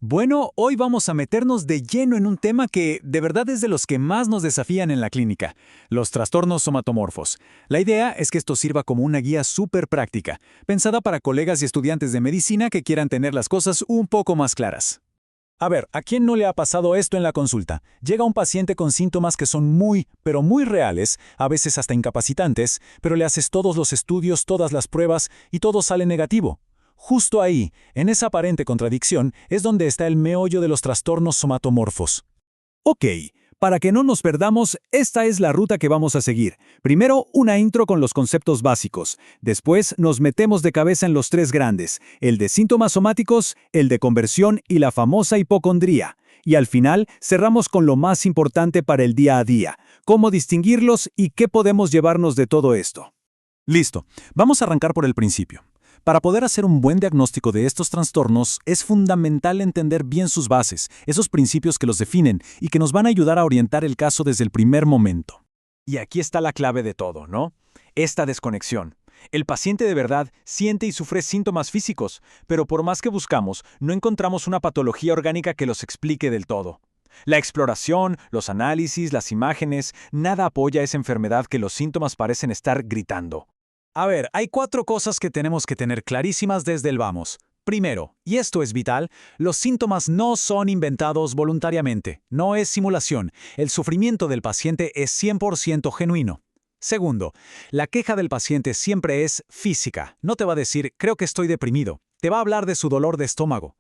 Bueno, hoy vamos a meternos de lleno en un tema que de verdad es de los que más nos desafían en la clínica, los trastornos somatomorfos. La idea es que esto sirva como una guía súper práctica, pensada para colegas y estudiantes de medicina que quieran tener las cosas un poco más claras. A ver, ¿a quién no le ha pasado esto en la consulta? Llega un paciente con síntomas que son muy, pero muy reales, a veces hasta incapacitantes, pero le haces todos los estudios, todas las pruebas y todo sale negativo. Justo ahí, en esa aparente contradicción, es donde está el meollo de los trastornos somatomorfos. Ok, para que no nos perdamos, esta es la ruta que vamos a seguir. Primero, una intro con los conceptos básicos. Después, nos metemos de cabeza en los tres grandes, el de síntomas somáticos, el de conversión y la famosa hipocondría. Y al final, cerramos con lo más importante para el día a día, cómo distinguirlos y qué podemos llevarnos de todo esto. Listo, vamos a arrancar por el principio. Para poder hacer un buen diagnóstico de estos trastornos, es fundamental entender bien sus bases, esos principios que los definen y que nos van a ayudar a orientar el caso desde el primer momento. Y aquí está la clave de todo, ¿no? Esta desconexión. El paciente de verdad siente y sufre síntomas físicos, pero por más que buscamos, no encontramos una patología orgánica que los explique del todo. La exploración, los análisis, las imágenes, nada apoya esa enfermedad que los síntomas parecen estar gritando. A ver, hay 4 cosas que tenemos que tener clarísimas desde el vamos. Primero, y esto es vital, los síntomas no son inventados voluntariamente, no es simulación. El sufrimiento del paciente es 100% genuino. Segundo, la queja del paciente siempre es física. No te va a decir, creo que estoy deprimido. Te va a hablar de su dolor de estómago.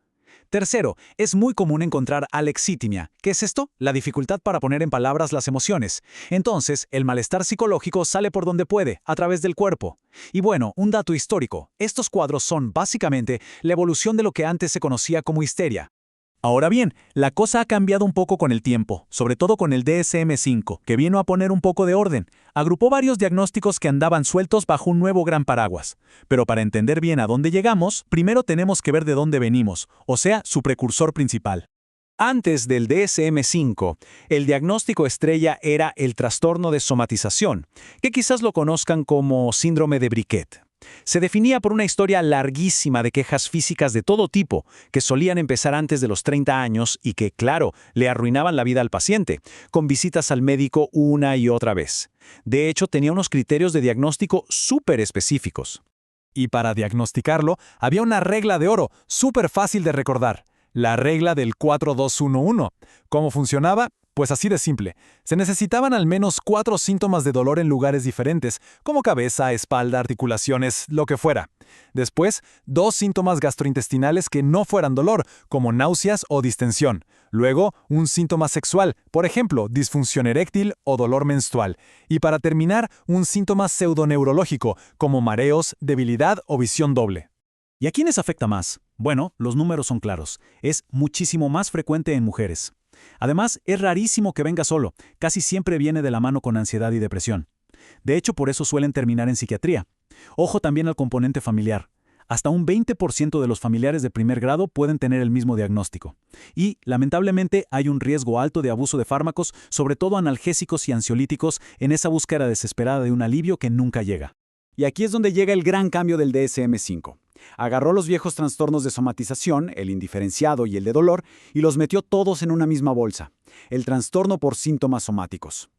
Tercero, es muy común encontrar alexitimia. ¿Qué es esto? La dificultad para poner en palabras las emociones. Entonces, el malestar psicológico sale por donde puede, a través del cuerpo. Y bueno, un dato histórico. Estos cuadros son, básicamente, la evolución de lo que antes se conocía como histeria. Ahora bien, la cosa ha cambiado un poco con el tiempo, sobre todo con el DSM-5, que vino a poner un poco de orden. Agrupó varios diagnósticos que andaban sueltos bajo un nuevo gran paraguas. Pero para entender bien a dónde llegamos, primero tenemos que ver de dónde venimos, o sea, su precursor principal. Antes del DSM-5, el diagnóstico estrella era el trastorno de somatización, que quizás lo conozcan como síndrome de Briquet. Se definía por una historia larguísima de quejas físicas de todo tipo, que solían empezar antes de los 30 años y que, claro, le arruinaban la vida al paciente, con visitas al médico una y otra vez. De hecho, tenía unos criterios de diagnóstico súper específicos. Y para diagnosticarlo, había una regla de oro, súper fácil de recordar. La regla del 4-2-1-1. ¿Cómo funcionaba? Pues así de simple. Se necesitaban al menos 4 síntomas de dolor en lugares diferentes, como cabeza, espalda, articulaciones, lo que fuera. Después, 2 síntomas gastrointestinales que no fueran dolor, como náuseas o distensión. Luego, un síntoma sexual, por ejemplo, disfunción eréctil o dolor menstrual. Y para terminar, un síntoma pseudoneurológico, como mareos, debilidad o visión doble. ¿Y a quiénes afecta más? Bueno, los números son claros. Es muchísimo más frecuente en mujeres. Además, es rarísimo que venga solo, casi siempre viene de la mano con ansiedad y depresión. De hecho, por eso suelen terminar en psiquiatría. Ojo también al componente familiar. Hasta un 20% de los familiares de primer grado pueden tener el mismo diagnóstico. Y, lamentablemente, hay un riesgo alto de abuso de fármacos, sobre todo analgésicos y ansiolíticos, en esa búsqueda desesperada de un alivio que nunca llega. Y aquí es donde llega el gran cambio del DSM-5. Agarró los viejos trastornos de somatización, el indiferenciado y el de dolor, y los metió todos en una misma bolsa, el trastorno por síntomas somáticos.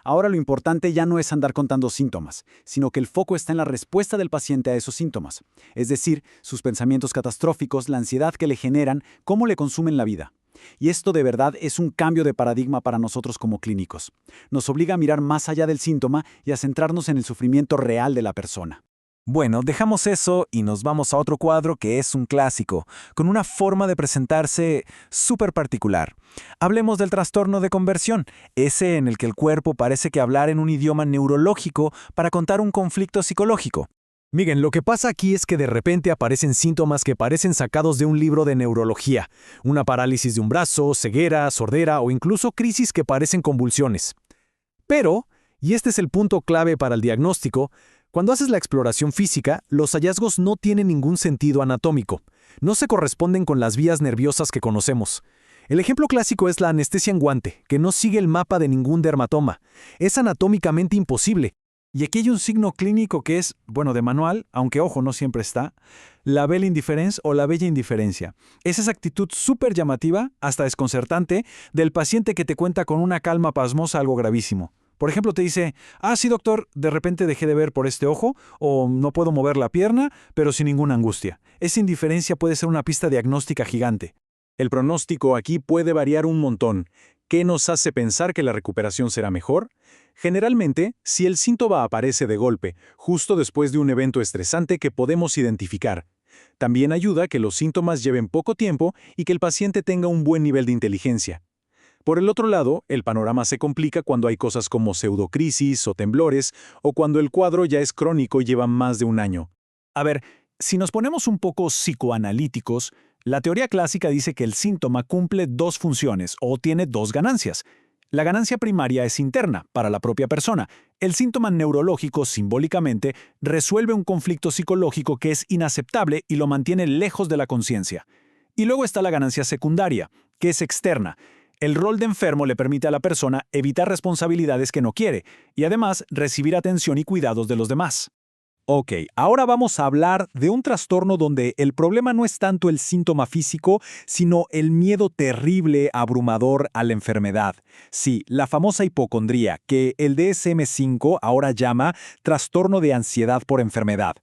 Ahora lo importante ya no es andar contando síntomas, sino que el foco está en la respuesta del paciente a esos síntomas, es decir, sus pensamientos catastróficos, la ansiedad que le generan, cómo le consumen la vida. Y esto de verdad es un cambio de paradigma para nosotros como clínicos. Nos obliga a mirar más allá del síntoma y a centrarnos en el sufrimiento real de la persona. Bueno, dejamos eso y nos vamos a otro cuadro que es un clásico, con una forma de presentarse súper particular. Hablemos del trastorno de conversión, ese en el que el cuerpo parece que hablar en un idioma neurológico para contar un conflicto psicológico. Miren, lo que pasa aquí es que de repente aparecen síntomas que parecen sacados de un libro de neurología, una parálisis de un brazo, ceguera, sordera o incluso crisis que parecen convulsiones. Pero, y este es el punto clave para el diagnóstico, cuando haces la exploración física, los hallazgos no tienen ningún sentido anatómico. No se corresponden con las vías nerviosas que conocemos. El ejemplo clásico es la anestesia en guante, que no sigue el mapa de ningún dermatoma. Es anatómicamente imposible. Y aquí hay un signo clínico que es, bueno, de manual, aunque ojo, no siempre está, la belle indiference o la bella indiferencia. Es esa actitud súper llamativa, hasta desconcertante, del paciente que te cuenta con una calma pasmosa algo gravísimo. Por ejemplo, te dice, sí doctor, de repente dejé de ver por este ojo, o no puedo mover la pierna, pero sin ninguna angustia. Esa indiferencia puede ser una pista diagnóstica gigante. El pronóstico aquí puede variar un montón. ¿Qué nos hace pensar que la recuperación será mejor? Generalmente, si el síntoma aparece de golpe, justo después de un evento estresante que podemos identificar. También ayuda que los síntomas lleven poco tiempo y que el paciente tenga un buen nivel de inteligencia. Por el otro lado, el panorama se complica cuando hay cosas como pseudocrisis o temblores, o cuando el cuadro ya es crónico y lleva más de un año. A ver, si nos ponemos un poco psicoanalíticos, la teoría clásica dice que el síntoma cumple dos funciones o tiene dos ganancias. La ganancia primaria es interna, para la propia persona. El síntoma neurológico, simbólicamente, resuelve un conflicto psicológico que es inaceptable y lo mantiene lejos de la conciencia. Y luego está la ganancia secundaria, que es externa. El rol de enfermo le permite a la persona evitar responsabilidades que no quiere y además recibir atención y cuidados de los demás. Ok, ahora vamos a hablar de un trastorno donde el problema no es tanto el síntoma físico, sino el miedo terrible, abrumador a la enfermedad. Sí, la famosa hipocondría, que el DSM-5 ahora llama trastorno de ansiedad por enfermedad.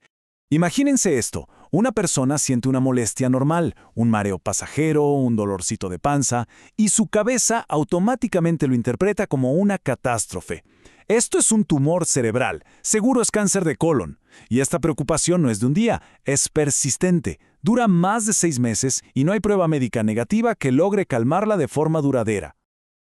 Imagínense esto, una persona siente una molestia normal, un mareo pasajero, un dolorcito de panza, y su cabeza automáticamente lo interpreta como una catástrofe. Esto es un tumor cerebral, seguro es cáncer de colon. Y esta preocupación no es de un día, es persistente, dura más de 6 meses y no hay prueba médica negativa que logre calmarla de forma duradera.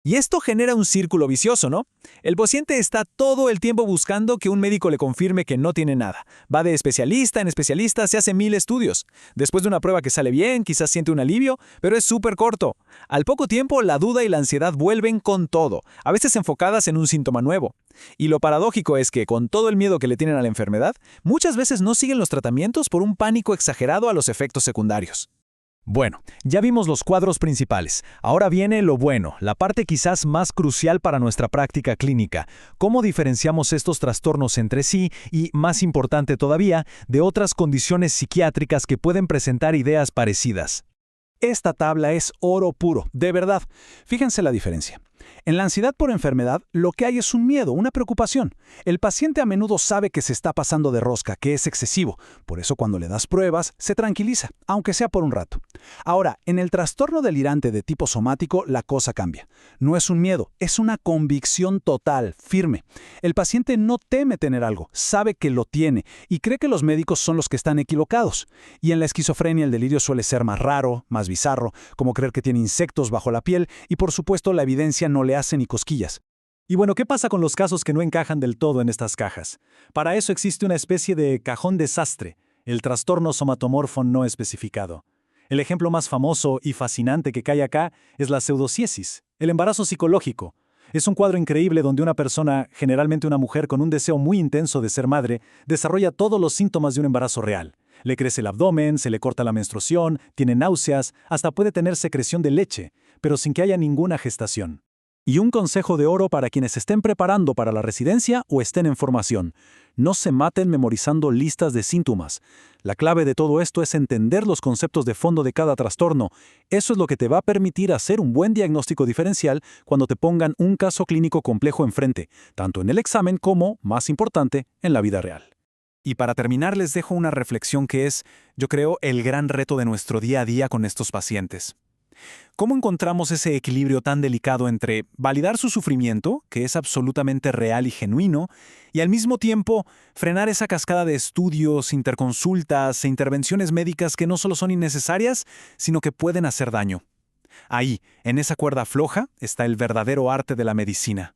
Y esto genera un círculo vicioso, ¿no? El paciente está todo el tiempo buscando que un médico le confirme que no tiene nada. Va de especialista en especialista, se hace 1000 estudios. Después de una prueba que sale bien, quizás siente un alivio, pero es súper corto. Al poco tiempo, la duda y la ansiedad vuelven con todo, a veces enfocadas en un síntoma nuevo. Y lo paradójico es que, con todo el miedo que le tienen a la enfermedad, muchas veces no siguen los tratamientos por un pánico exagerado a los efectos secundarios. Bueno, ya vimos los cuadros principales. Ahora viene lo bueno, la parte quizás más crucial para nuestra práctica clínica. ¿Cómo diferenciamos estos trastornos entre sí y, más importante todavía, de otras condiciones psiquiátricas que pueden presentar ideas parecidas? Esta tabla es oro puro, de verdad. Fíjense la diferencia. En la ansiedad por enfermedad, lo que hay es un miedo, una preocupación. El paciente a menudo sabe que se está pasando de rosca, que es excesivo. Por eso cuando le das pruebas, se tranquiliza, aunque sea por un rato. Ahora, en el trastorno delirante de tipo somático, la cosa cambia. No es un miedo, es una convicción total, firme. El paciente no teme tener algo, sabe que lo tiene y cree que los médicos son los que están equivocados. Y en la esquizofrenia el delirio suele ser más raro, más bizarro, como creer que tiene insectos bajo la piel y por supuesto la evidencia no le hace ni cosquillas. Y bueno, ¿qué pasa con los casos que no encajan del todo en estas cajas? Para eso existe una especie de cajón desastre, el trastorno somatomorfo no especificado. El ejemplo más famoso y fascinante que cae acá es la pseudociesis, el embarazo psicológico. Es un cuadro increíble donde una persona, generalmente una mujer con un deseo muy intenso de ser madre, desarrolla todos los síntomas de un embarazo real. Le crece el abdomen, se le corta la menstruación, tiene náuseas, hasta puede tener secreción de leche, pero sin que haya ninguna gestación. Y un consejo de oro para quienes estén preparando para la residencia o estén en formación. No se maten memorizando listas de síntomas. La clave de todo esto es entender los conceptos de fondo de cada trastorno. Eso es lo que te va a permitir hacer un buen diagnóstico diferencial cuando te pongan un caso clínico complejo enfrente, tanto en el examen como, más importante, en la vida real. Y para terminar les dejo una reflexión que es, yo creo, el gran reto de nuestro día a día con estos pacientes. ¿Cómo encontramos ese equilibrio tan delicado entre validar su sufrimiento, que es absolutamente real y genuino, y al mismo tiempo frenar esa cascada de estudios, interconsultas e intervenciones médicas que no solo son innecesarias, sino que pueden hacer daño? Ahí, en esa cuerda floja, está el verdadero arte de la medicina.